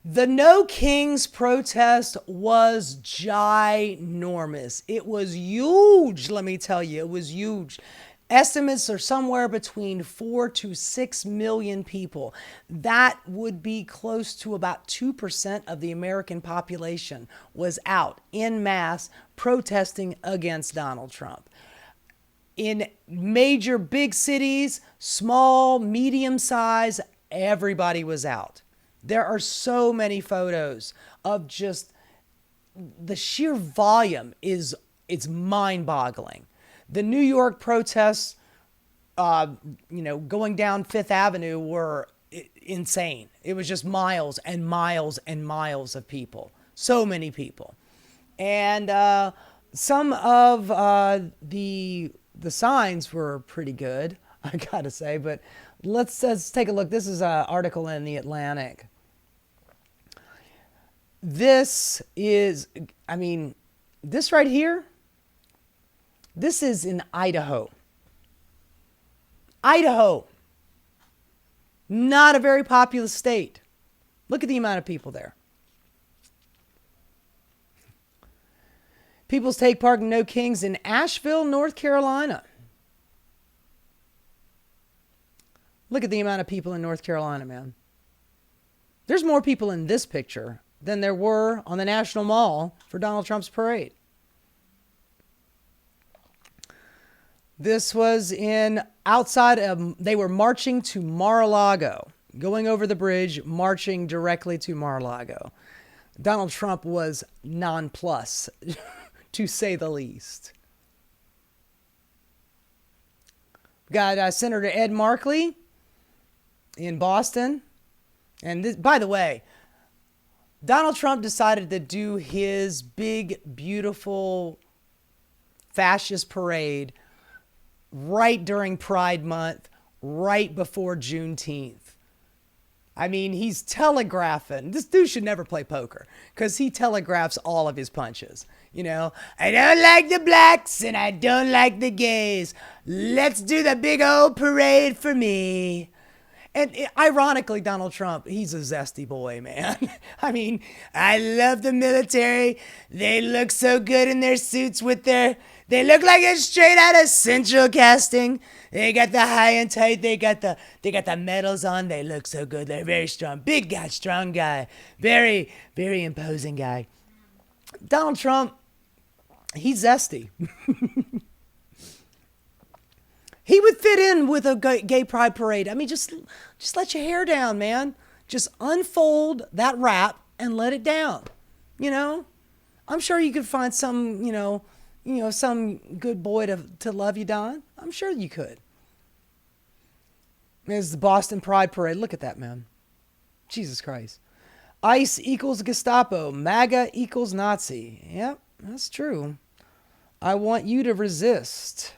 The No Kings protest was ginormous. It was huge, let me tell you. It was huge. Estimates are somewhere between 4 to 6 million people. That would be close to about 2% of the American population was out en masse protesting against Donald Trump. In major big cities, small, medium size, everybody was out. There are so many photos of just the sheer volume is it's mind-boggling. The New York protests, going down Fifth Avenue were insane. It was just miles and miles and miles of people. So many people, and some of the signs were pretty good, I gotta say. But let's take a look. This is an article in the Atlantic. This is, this right here, this is in Idaho. Idaho, not a very populous state. Look at the amount of people there. Peoples take part in No Kings in Asheville, North Carolina. Look at the amount of people in North Carolina, man. There's more people in this picture than there were on the National Mall for Donald Trump's parade. This was they were marching to Mar-a-Lago, going over the bridge, marching directly to Mar-a-Lago. Donald Trump was nonplussed, to say the least. We got Senator Ed Markey in Boston. And this, by the way, Donald Trump decided to do his big, beautiful fascist parade right during Pride Month, right before Juneteenth. He's telegraphing. This dude should never play poker because he telegraphs all of his punches. I don't like the blacks and I don't like the gays. Let's do the big old parade for me. And ironically, Donald Trump, he's a zesty boy, man. I love the military. They look so good in their suits they look like it's straight out of Central Casting. They got the high and tight. They got the medals on. They look so good. They're very strong. Big guy, strong guy. Very, very imposing guy. Donald Trump, he's zesty. He would fit in with a gay pride parade. Just let your hair down, man. Just unfold that wrap and let it down. I'm sure you could find some, some good boy to love you, Don. I'm sure you could. There's the Boston Pride Parade. Look at that, man. Jesus Christ. ICE equals Gestapo. MAGA equals Nazi. Yep, that's true. I want you to resist.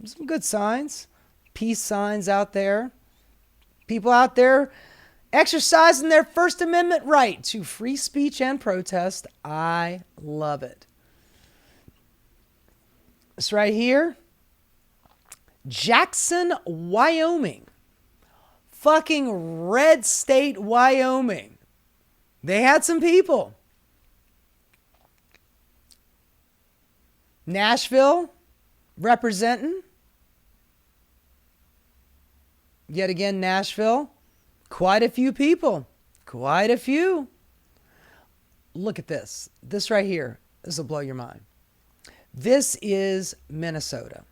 Some good signs. Peace signs out there. People out there exercising their First Amendment right to free speech and protest. I love it. This right here. Jackson, Wyoming. Fucking red state, Wyoming. They had some people. Nashville representing. Yet again, Nashville. Quite a few people. Quite a few. Look at this. This right here. This will blow your mind. This is Minnesota,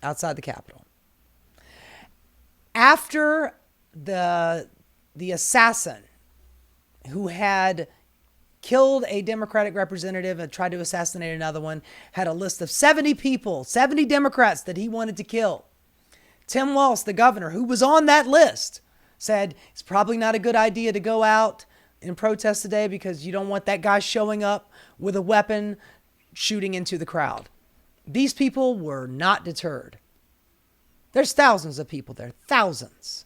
outside the Capitol. After the assassin who had killed a Democratic representative and tried to assassinate another one, had a list of 70 people, 70 Democrats that he wanted to kill. Tim Walz, the governor, who was on that list, said it's probably not a good idea to go out and protest today because you don't want that guy showing up with a weapon shooting into the crowd. These people were not deterred. There's thousands of people there. Thousands.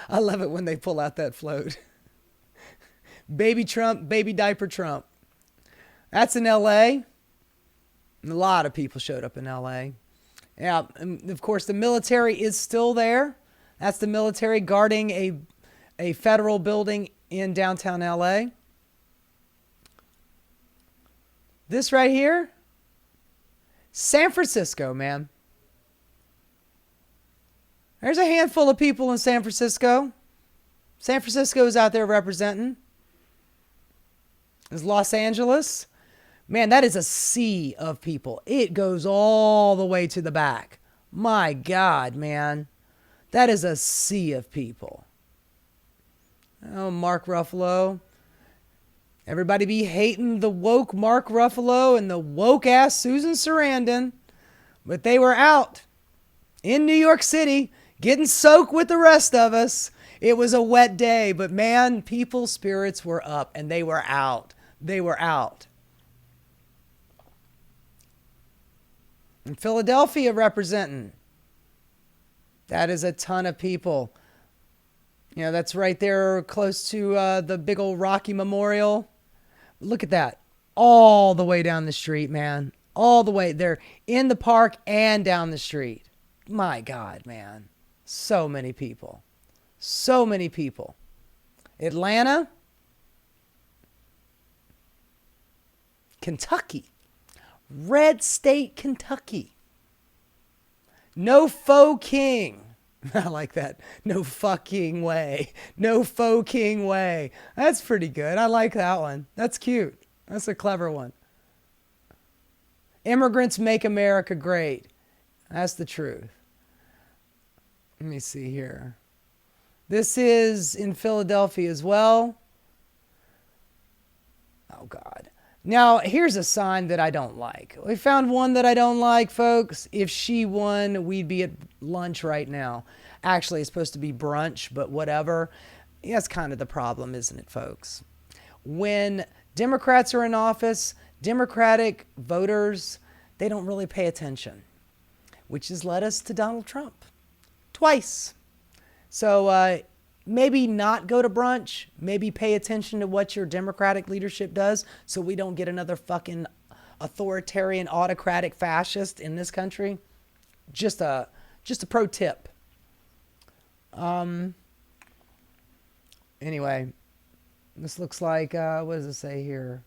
I love it when they pull out that float. Baby Trump, baby diaper Trump. That's in LA. A lot of people showed up in LA. Yeah, and of course the military is still there. That's the military guarding a federal building in downtown LA. This right here, San Francisco, man. There's a handful of people in San Francisco. San Francisco is out there representing. There's Los Angeles. Man, that is a sea of people. It goes all the way to the back. My God, man. That is a sea of people. Oh, Mark Ruffalo. Everybody be hating the woke Mark Ruffalo and the woke ass Susan Sarandon. But they were out in New York City getting soaked with the rest of us. It was a wet day, but man, people's spirits were up and they were out. They were out. In Philadelphia representing. That is a ton of people. You know, that's right there close to the big old Rocky Memorial. Look at that. All the way down the street, man. All the way. They're in the park and down the street. My God, man. So many people. So many people. Atlanta. Kentucky. Red State, Kentucky. No faux king. I like that. No fucking way. No faux king way. That's pretty good. I like that one. That's cute. That's a clever one. Immigrants make America great. That's the truth. Let me see here. This is in Philadelphia as well. Oh, God. Now, here's a sign that I don't like. We found one that I don't like, folks. If she won, we'd be at lunch right now. Actually, it's supposed to be brunch, but whatever. That's kind of the problem, isn't it, folks? When Democrats are in office, Democratic voters, they don't really pay attention, which has led us to Donald Trump twice. So maybe not go to brunch. Maybe pay attention to what your Democratic leadership does so we don't get another fucking authoritarian, autocratic fascist in this country. Just a pro tip. Anyway, this looks like, what does it say here?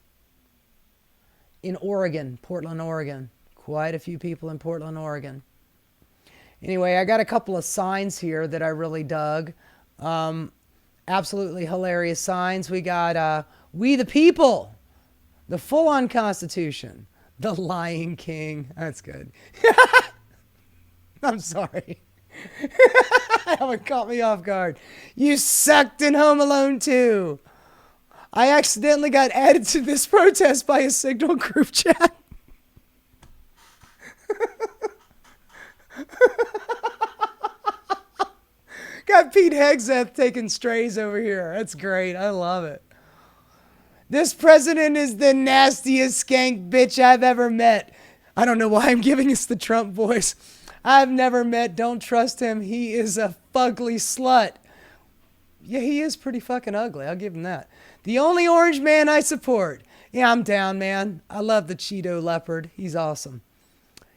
In Oregon, Portland, Oregon. Quite a few people in Portland, Oregon. Anyway, I got a couple of signs here that I really dug. Absolutely hilarious signs. We got We the People, the full-on Constitution, the Lying King. That's good. I'm sorry. That one caught me off guard. You sucked in Home Alone 2. I accidentally got added to this protest by a Signal group chat. Got Pete Hegseth taking strays over here. That's great. I love it. This president is the nastiest skank bitch I've ever met. I don't know why I'm giving us the Trump voice. I've never met. Don't trust him. He is a fugly slut. Yeah, he is pretty fucking ugly. I'll give him that. The only orange man I support. Yeah, I'm down, man. I love the Cheeto leopard. He's awesome.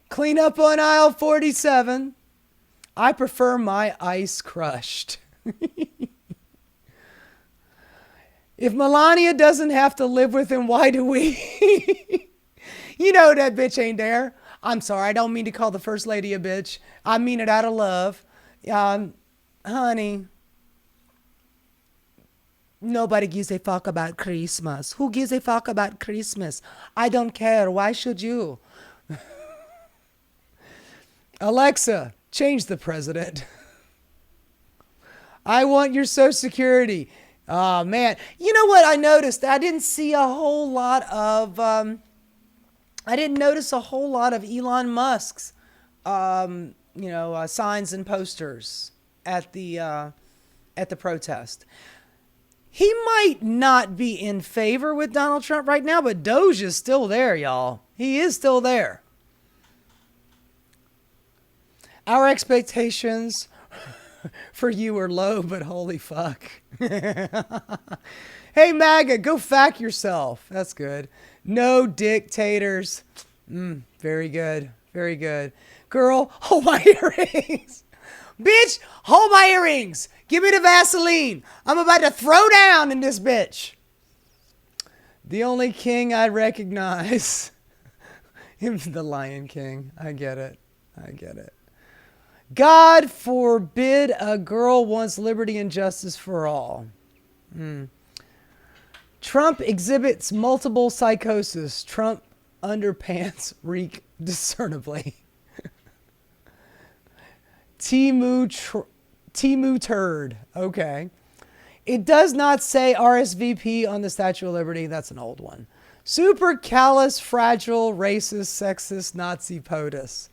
Clean up on aisle 47. I prefer my ice crushed. If Melania doesn't have to live with him, why do we? You know that bitch ain't there. I'm sorry. I don't mean to call the first lady a bitch. I mean it out of love. Honey. Nobody gives a fuck about Christmas. Who gives a fuck about Christmas? I don't care. Why should you? Alexa, change the president. I want your Social Security. Oh, man. You know what I noticed? I didn't see a whole lot of... I didn't notice a whole lot of Elon Musk's, signs and posters at the protest. He might not be in favor with Donald Trump right now, but Doge is still there, y'all. He is still there. Our expectations for you are low, but holy fuck. Hey, MAGA, go fuck yourself. That's good. No dictators. Very good. Very good. Girl, hold my earrings. Bitch, hold my earrings. Give me the Vaseline. I'm about to throw down in this bitch. The only king I recognize. Him's the Lion King. I get it. God forbid a girl wants liberty and justice for all. Trump exhibits multiple psychosis. Trump underpants reek discernibly. Timu turd. Okay. It does not say RSVP on the Statue of Liberty. That's an old one. Super callous, fragile, racist, sexist, Nazi POTUS.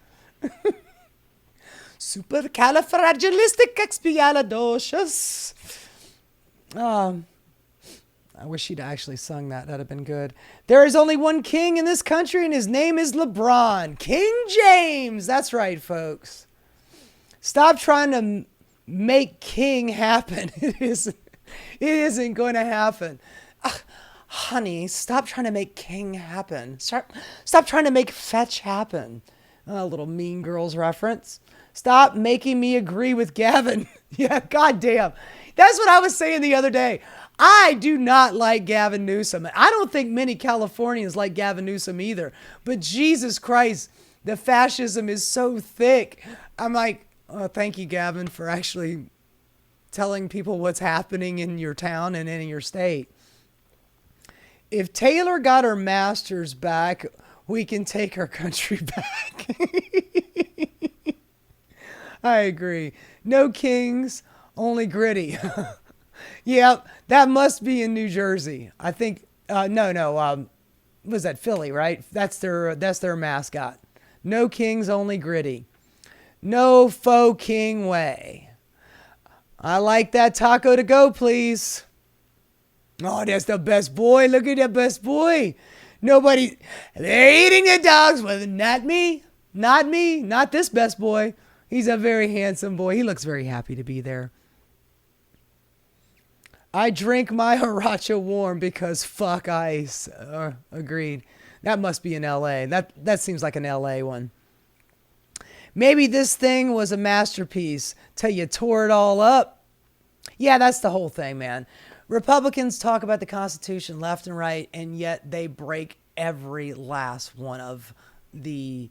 Supercalifragilisticexpialidocious. I wish she'd actually sung that. That'd have been good. There is only one king in this country, and his name is LeBron. King James. That's right, folks. Stop trying to make king happen. It isn't going to happen. Honey, stop trying to make king happen. Stop trying to make fetch happen. A little Mean Girls reference. Stop making me agree with Gavin. Yeah, goddamn. That's what I was saying the other day. I do not like Gavin Newsom. I don't think many Californians like Gavin Newsom either. But Jesus Christ, the fascism is so thick. I'm like, oh, thank you, Gavin, for actually telling people what's happening in your town and in your state. If Taylor got her master's back, we can take our country back. I agree. No kings, only gritty. Yep, that must be in New Jersey. I think, was that Philly, right? That's their mascot. No kings, only gritty. No faux king way. I like that taco to go, please. Oh, that's the best boy. Look at that best boy. Nobody, they're eating the dogs. Well, not me. Not this best boy. He's a very handsome boy. He looks very happy to be there. I drink my Hiracha warm because fuck ice. Agreed. That must be in LA. That seems like an LA one. Maybe this thing was a masterpiece till you tore it all up. Yeah, that's the whole thing, man. Republicans talk about the Constitution left and right, and yet they break every last one of the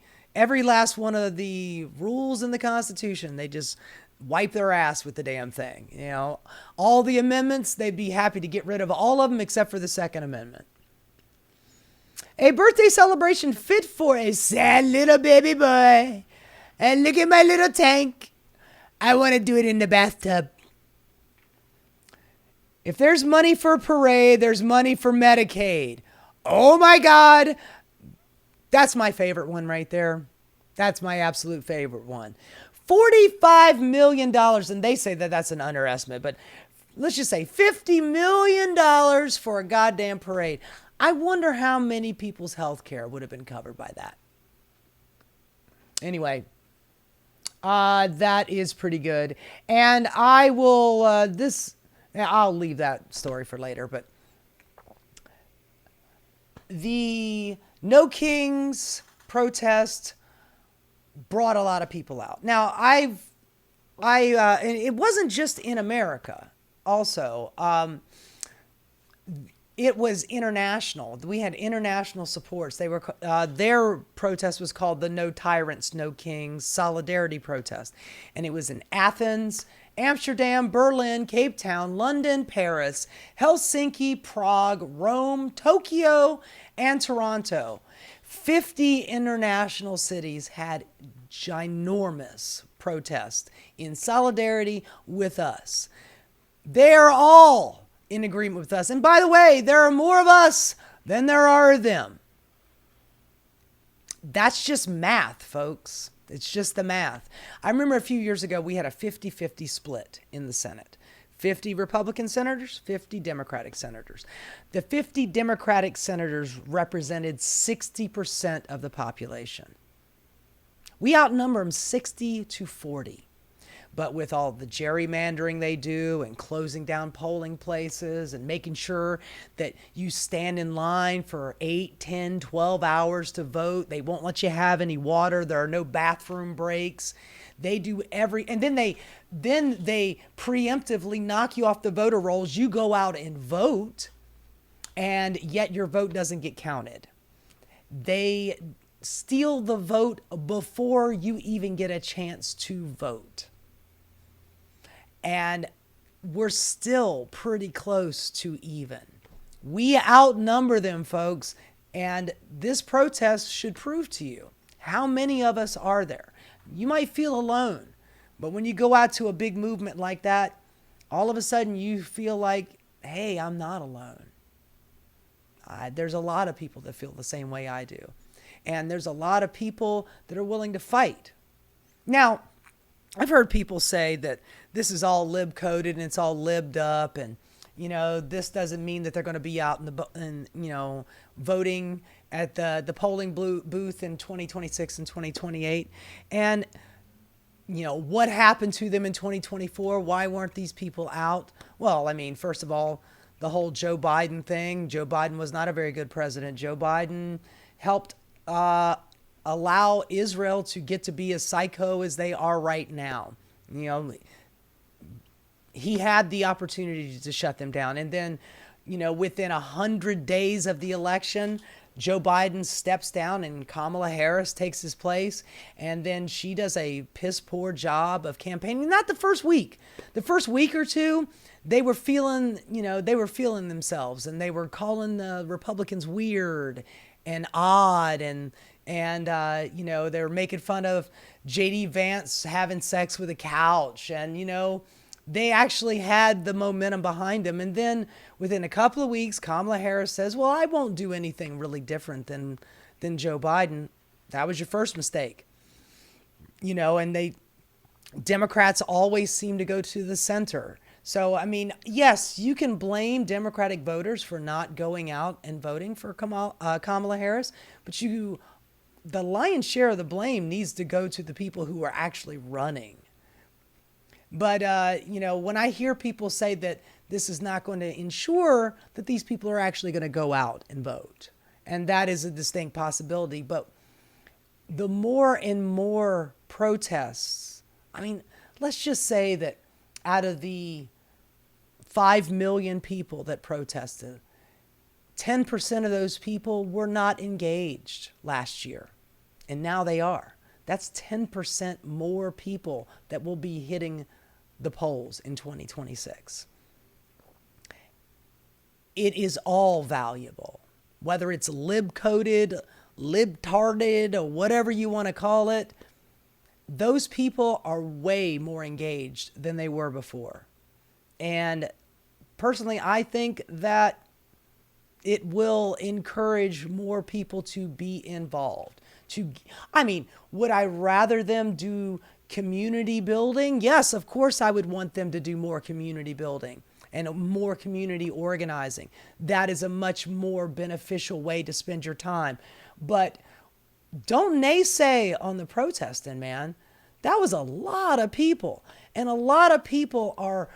rules in the Constitution. They just wipe their ass with the damn thing. You know, all the amendments, they'd be happy to get rid of all of them except for the Second Amendment. A birthday celebration fit for a sad little baby boy. And look at my little tank. I want to do it in the bathtub. If there's money for a parade, there's money for Medicaid. Oh my God. That's my favorite one right there. That's my absolute favorite one. $45 million, and they say that that's an underestimate, but let's just say $50 million for a goddamn parade. I wonder how many people's health care would have been covered by that. Anyway, that is pretty good. And I will, I'll leave that story for later, but the No Kings protest brought a lot of people out. Now, and it wasn't just in America. Also, it was international. We had international supports. They were their protest was called the No Tyrants, No Kings Solidarity Protest, and it was in Athens, Amsterdam, Berlin, Cape Town, London, Paris, Helsinki, Prague, Rome, Tokyo, and Toronto. 50 international cities had ginormous protests in solidarity with us. They are all in agreement with us. And by the way, there are more of us than there are of them. That's just math, folks. It's just the math. I remember a few years ago, we had a 50-50 split in the Senate. 50 Republican senators, 50 Democratic senators. The 50 Democratic senators represented 60% of the population. We outnumber them 60-40. But with all the gerrymandering they do and closing down polling places and making sure that you stand in line for 8, 10, 12 hours to vote, they won't let you have any water. There are no bathroom breaks. They do and then they preemptively knock you off the voter rolls. You go out and vote, and yet your vote doesn't get counted. They steal the vote before you even get a chance to vote. And we're still pretty close to even. We outnumber them, folks, and this protest should prove to you how many of us are there. You might feel alone, but when you go out to a big movement like that, all of a sudden you feel like, hey, I'm not alone. There's a lot of people that feel the same way I do. And there's a lot of people that are willing to fight. Now, I've heard people say that this is all lib-coded and it's all libbed up, and this doesn't mean that they're going to be out voting at the polling booth in 2026 and 2028. And what happened to them in 2024? Why weren't these people out? Well, I mean, first of all, the whole Joe Biden thing. Joe Biden was not a very good president. Joe Biden helped allow Israel to get to be as psycho as they are right now. He had the opportunity to shut them down. And then, within 100 days of the election, Joe Biden steps down and Kamala Harris takes his place. And then she does a piss poor job of campaigning. Not the first week. The first week or two, they were feeling themselves, and they were calling the Republicans weird and odd, and they were making fun of J.D. Vance having sex with a couch, and they actually had the momentum behind them. And then within a couple of weeks, Kamala Harris says, well, I won't do anything really different than Joe Biden. That was your first mistake. And Democrats always seem to go to the center. So, I mean, yes, you can blame Democratic voters for not going out and voting for Kamala Harris, but the lion's share of the blame needs to go to the people who are actually running. But, when I hear people say that this is not going to ensure that these people are actually going to go out and vote, and that is a distinct possibility, but the more and more protests, I mean, let's just say that out of the 5 million people that protested, 10% of those people were not engaged last year, and now they are. That's 10% more people that will be hitting the polls in 2026. It is all valuable, whether it's lib-coded, libtarded, or whatever you want to call it. Those people are way more engaged than they were before. And personally, I think that it will encourage more people to be involved. Would I rather them do community building? Yes, of course I would want them to do more community building and more community organizing. That is a much more beneficial way to spend your time. But don't naysay on the protesting, man. That was a lot of people. And a lot of people are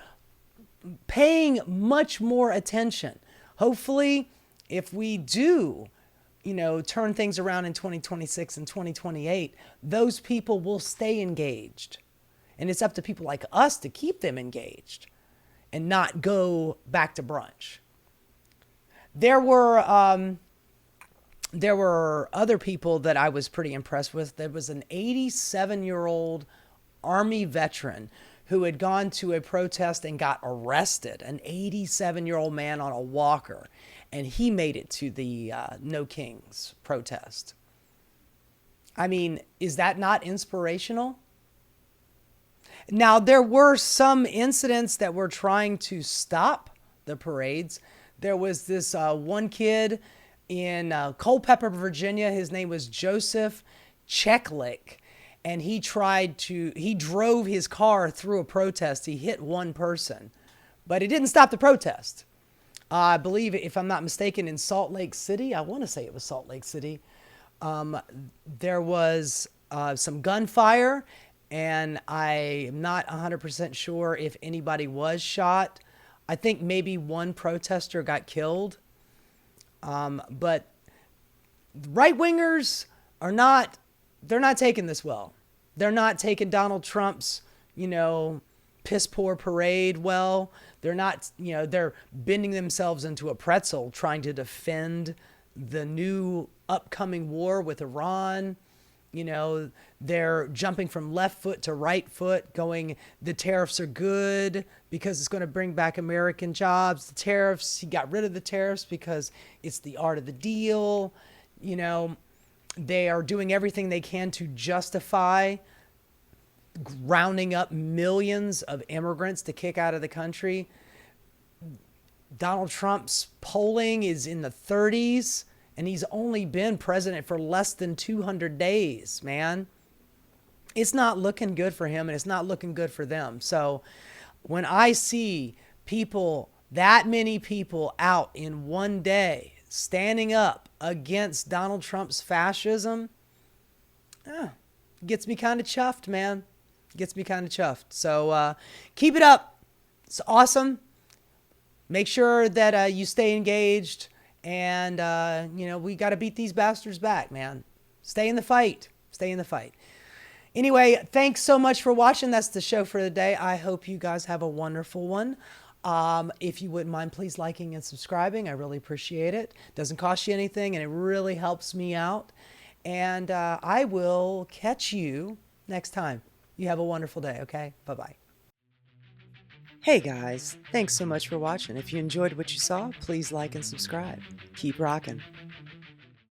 paying much more attention. Hopefully, if we do, turn things around in 2026 and 2028, those people will stay engaged. And it's up to people like us to keep them engaged and not go back to brunch. There were other people that I was pretty impressed with. There was an 87-year-old Army veteran who had gone to a protest and got arrested, an 87-year-old man on a walker, and he made it to the No Kings protest. I mean, is that not inspirational? Now, there were some incidents that were trying to stop the parades. There was this one kid in Culpeper, Virginia. His name was Joseph Cheklik. And he drove his car through a protest. He hit one person, but it didn't stop the protest. I believe, if I'm not mistaken, in Salt Lake City, I want to say it was Salt Lake City, there was some gunfire, and I am not 100% sure if anybody was shot. I think maybe one protester got killed. But right wingers are not, they're not taking this well. They're not taking Donald Trump's, piss poor parade well. They're not, they're bending themselves into a pretzel trying to defend the new upcoming war with Iran. They're jumping from left foot to right foot, going, the tariffs are good because it's going to bring back American jobs. The tariffs, he got rid of the tariffs because it's the art of the deal. They are doing everything they can to justify rounding up millions of immigrants to kick out of the country. Donald Trump's polling is in the 30s. And he's only been president for less than 200 days, man. It's not looking good for him, and it's not looking good for them. So when I see people, that many people out in one day standing up against Donald Trump's fascism, gets me kind of chuffed, man. Gets me kind of chuffed. So keep it up. It's awesome. Make sure that you stay engaged. And, we got to beat these bastards back, man. Stay in the fight. Stay in the fight. Anyway, thanks so much for watching. That's the show for the day. I hope you guys have a wonderful one. If you wouldn't mind, please liking and subscribing. I really appreciate it. Doesn't cost you anything, and it really helps me out. And I will catch you next time. You have a wonderful day, okay? Bye-bye. Hey guys, thanks so much for watching. If you enjoyed what you saw, please like and subscribe. Keep rocking.